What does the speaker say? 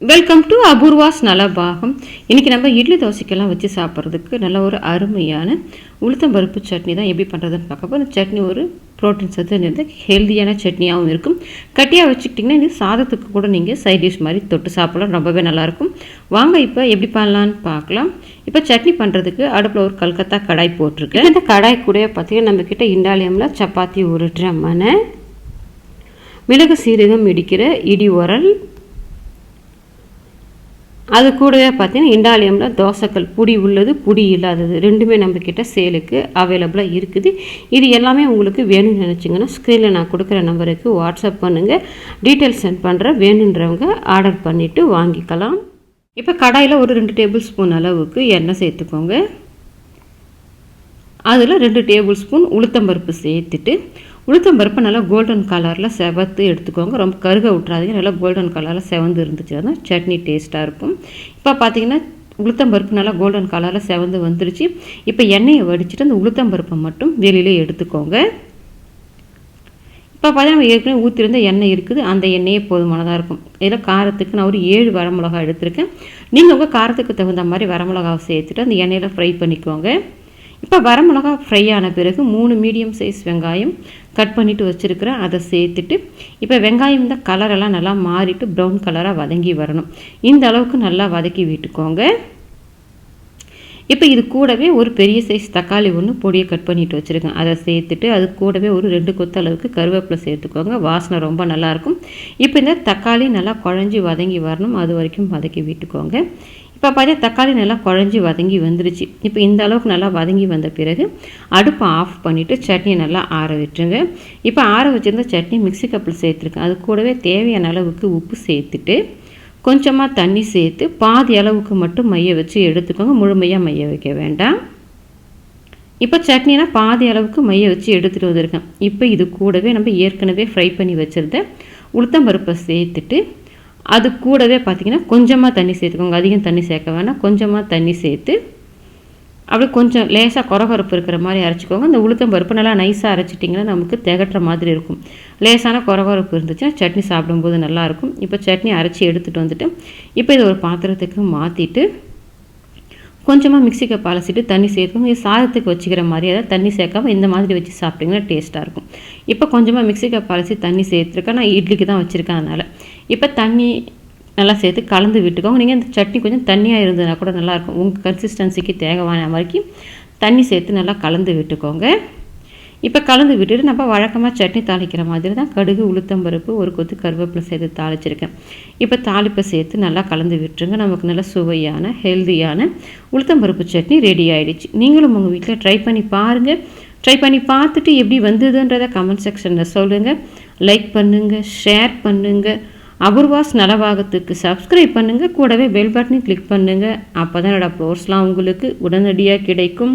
Welcome to Apoorva's Nalabagam. இன்றைக்கி நம்ம இட்லி தோசைக்கெல்லாம் வச்சு சாப்பிட்றதுக்கு நல்ல ஒரு அருமையான உளுத்தம்பருப்பு சட்னி தான் எப்படி பண்ணுறதுன்னு பார்க்க போகிறோம். சட்னி ஒரு ப்ரோட்டீன் சத்து நிறைந்த ஹெல்த்தியான சட்னியாகவும் இருக்கும். கட்டியாக வச்சுக்கிட்டிங்கன்னா இது சாதத்துக்கு கூட நீங்கள் சைட் டிஷ் மாதிரி தொட்டு சாப்பிடலாம், ரொம்பவே நல்லாயிருக்கும். வாங்க இப்போ எப்படி பண்ணலான்னு பார்க்கலாம். இப்போ சட்னி பண்ணுறதுக்கு அடுப்பில் ஒரு கல்கத்தா கடாய் போட்டிருக்கு. இந்த கடாய் கூட பார்த்திங்கன்னா நம்மக்கிட்ட இண்டாலியமில் சப்பாத்தி உருட்டுற மனை, மிளகு சீரகம் இடிக்கிற இடி உரல், அது கூடவே பார்த்தீங்கன்னா இண்டாலியமில் தோசைக்கல் புடி உள்ளது புடி இல்லாதது ரெண்டுமே நம்மக்கிட்ட சேலுக்கு அவைலபிளாக இருக்குது. இது எல்லாமே உங்களுக்கு வேணும்னு நினச்சிங்கன்னா ஸ்க்ரீனில் நான் கொடுக்குற நம்பருக்கு வாட்ஸ்அப் பண்ணுங்கள், டீட்டெயில்ஸ் சென்ட் பண்ணுறேன். வேணுன்றவங்க ஆர்டர் பண்ணிவிட்டு வாங்கிக்கலாம். இப்போ கடாயில் ஒரு 2 டேபிள் ஸ்பூன் அளவுக்கு எண்ணெய் சேர்த்துக்கோங்க. அதில் 2 டேபிள் ஸ்பூன் உளுத்தம்பருப்பு சேர்த்துட்டு உளுத்தம்பருப்பு நல்லா கோல்டன் கலரில் செவத்து எடுத்துக்கோங்க. ரொம்ப கருக விட்றாதீங்க, நல்லா கோல்டன் கலரில் செவந்து இருந்துச்சுன்னா தான் சட்னி டேஸ்ட்டாக இருக்கும். இப்போ பார்த்தீங்கன்னா உளுத்தம்பருப்பு நல்லா கோல்டன் கலரில் செவந்து வந்துருச்சு. இப்போ எண்ணெயை வடிச்சிட்டு அந்த உளுத்தம்பருப்பை மட்டும் வெளியிலே எடுத்துக்கோங்க. இப்போ பார்த்தீங்கன்னா ஏற்கனவே ஊற்றிருந்த எண்ணெய் இருக்குது, அந்த எண்ணெயே போதுமானதாக இருக்கும். இதில் காரத்துக்கு நான் ஒரு 7 வரமிளகா எடுத்திருக்கேன். நீங்கள் உங்கள் காரத்துக்கு தகுந்த மாதிரி வரமிளகாவை சேர்த்துட்டு அந்த எண்ணெயில் ஃப்ரை பண்ணிக்கோங்க. இப்போ வரமிளகா ஃப்ரை ஆன பிறகு 3 மீடியம் சைஸ் வெங்காயம் கட் பண்ணிவிட்டு வச்சுருக்கிறேன், அதை சேர்த்துட்டு இப்போ வெங்காயம் இந்த கலரெல்லாம் நல்லா மாறிட்டு ப்ரௌன் கலராக வதங்கி வரணும். இந்த அளவுக்கு நல்லா வதக்கி விட்டுக்கோங்க. இப்போ இது கூடவே ஒரு பெரிய சைஸ் தக்காளி ஒன்று பொடியை கட் பண்ணிவிட்டு வச்சுருக்கேன், அதை சேர்த்துட்டு அது கூடவே ஒரு 2 கொத்து அளவுக்கு கருவேப்பிலை சேர்த்துக்கோங்க. வாசனை ரொம்ப நல்லாயிருக்கும். இப்போ இந்த தக்காளி நல்லா குழஞ்சி வதங்கி வரணும், அது வரைக்கும் வதக்கி விட்டுக்கோங்க. இப்போ பார்த்தீங்கன்னா தக்காளி நல்லா குழஞ்சி வதங்கி வந்துருச்சு. இப்போ இந்த அளவுக்கு நல்லா வதங்கி வந்த பிறகு அடுப்பை ஆஃப் பண்ணிவிட்டு சட்னியை நல்லா ஆற விட்டுருங்க. இப்போ ஆற வச்சுருந்த சட்னி மிக்ஸி கப்பில் சேர்த்துருக்கேன். அது கூடவே தேவையான அளவுக்கு உப்பு சேர்த்துட்டு கொஞ்சமாக தண்ணி சேர்த்து பாதி அளவுக்கு மட்டும் மைய வச்சு எடுத்துக்கோங்க, முழுமையாக மைய வைக்க வேண்டாம். இப்போ சட்னினா பாதி அளவுக்கு மைய வச்சு எடுத்துகிட்டு வந்திருக்கேன். இப்போ இது கூடவே நம்ம ஏற்கனவே ஃப்ரை பண்ணி வச்சுருந்த உளுத்தம்பருப்பை சேர்த்துட்டு அது கூடவே பார்த்திங்கன்னா கொஞ்சமாக தண்ணி சேர்த்துக்கோங்க, அதிகம் தண்ணி சேர்க்க வேணாம். கொஞ்சமாக தண்ணி சேர்த்து அப்படி கொஞ்சம் லேசாக கொரகொரப்பு இருக்கிற மாதிரி அரைச்சிக்கோங்க. இந்த உளுத்தம்பருப்பு நல்லா நைஸாக அரைச்சிட்டிங்கன்னா நமக்கு திகட்டுற மாதிரி இருக்கும். லேசான கொரகொரப்பு இருந்துச்சுன்னா சட்னி சாப்பிடும்போது நல்லாயிருக்கும். இப்போ சட்னி அரைச்சி எடுத்துகிட்டு வந்துட்டு இப்போ இதை ஒரு பாத்திரத்துக்கு மாற்றிட்டு கொஞ்சமாக மிக்ஸி கப் அலசிட்டு தண்ணி சேர்த்துக்கோங்க. இது சாதத்துக்கு வச்சுக்கிற மாதிரி, அதாவது தண்ணி சேர்க்காம இந்த மாதிரி வச்சு சாப்பிட்டிங்கன்னா டேஸ்ட்டாக இருக்கும். இப்போ கொஞ்சமாக மிக்ஸி கப் அலசி தண்ணி சேர்த்துருக்கேன், நான் இட்லிக்கு தான் வச்சுருக்கேன். அதனால் இப்போ தண்ணி நல்லா சேர்த்து கலந்து விட்டுக்கோங்க. நீங்கள் இந்த சட்னி கொஞ்சம் தண்ணியாக இருந்ததுன்னா கூட நல்லாயிருக்கும். உங்கள் கன்சிஸ்டன்சிக்கு தேவையான மாதிரிக்கு தண்ணி சேர்த்து நல்லா கலந்து விட்டுக்கோங்க. இப்போ கலந்து விட்டுட்டு நம்ம வழக்கமாக சட்னி தாளிக்கிற மாதிரி தான் கடுகு உளுத்தம்பருப்பு ஒரு கொத்து கருவேப்பிலை சேர்த்து தாளிச்சிருக்கேன். இப்போ தாளிப்பை சேர்த்து நல்லா கலந்து விட்டுருங்க. நமக்கு நல்ல சுவையான ஹெல்தியான உளுத்தம்பருப்பு சட்னி ரெடி ஆகிடுச்சு. நீங்களும் உங்கள் வீட்டில் ட்ரை பண்ணி பாருங்கள். ட்ரை பண்ணி பார்த்துட்டு எப்படி வந்ததுன்றதை கமெண்ட் செக்ஷனில் சொல்லுங்கள். லைக் பண்ணுங்கள், ஷேர் பண்ணுங்கள், அபூர்வாஸ் நலபாகத்துக்கு சப்ஸ்கிரைப் பண்ணுங்கள், கூடவே பெல் பட்டனையும் கிளிக் பண்ணுங்கள். அப்போ தான் என்னோடய போஸ்ட்லாம் உங்களுக்கு உடனடியாக கிடைக்கும்.